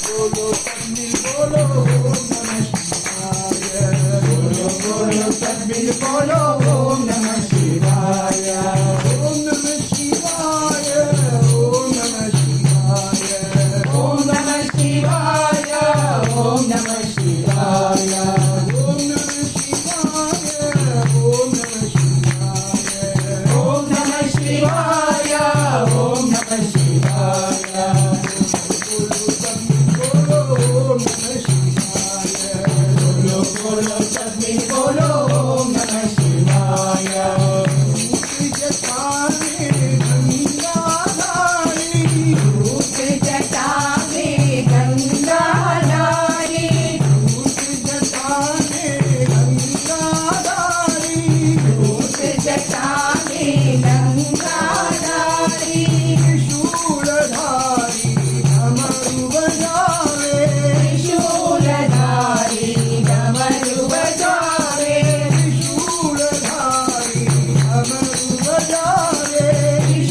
बोलो तकबीर बोलो ओम नमः शिवाय बोलो बोलो तकबीर बोलो ओम नमः शिवाय ओम नमः शिवाय ओम नमः शिवाय ओम नमः शिवाय ओम नमः शिवाय ओम नमः शिवाय ओम नमः शिवाय ओम नमः शिवाय ओम नमः शिवाय बोलो तकबीर बोलो ओम नमः शिवाय दूध जटा में गंगा धारी दूध जटा में गंगा धारी दूध जटा में गंगा धारी शूलधारी डमरू बजावे शूलधारी डमरू बजावे शूलधारी डमरू बजावे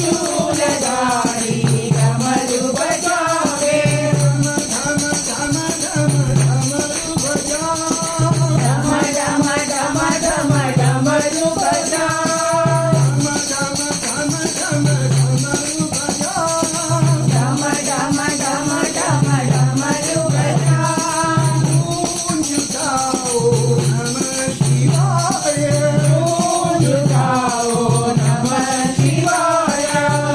शूलधारी डमरू बजावे धम धम धम डमरू बजा धम धम धम धम डमरू बजा धम धम धम डमरू बजा धम धम धम धम डमरू बजा गूंज उठाओ नमः शिवाय गूंज उठाओ नमः शिवाय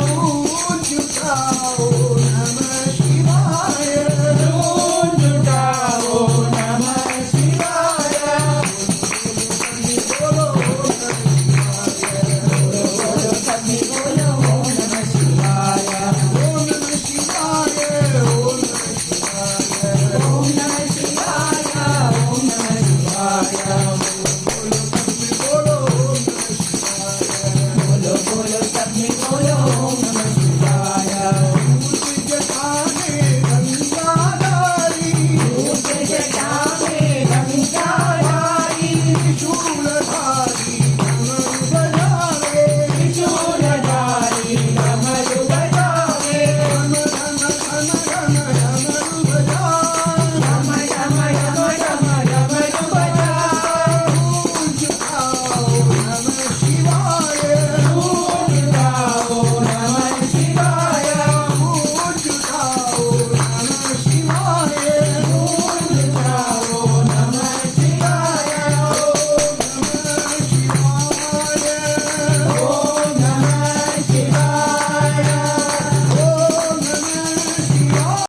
गूंज उठाओ नमः शिवाय गूंज उठाओ नमः शिवाय बोलो बोलो तकबीर बोलो ओम नमः शिवाय ओम नमः शिवाय ओम नमः शिवाय ओम नमः शिवाय ओम नमः शिवाय बोलो बोलो तकबीर बोलो ओम नमः शिवाय दूध जटा में गंगा धारी दूध जटा में गंगा धारी शूलधारी डमरू बजावे शूलधारी डमरू बजावे धम धम धम धम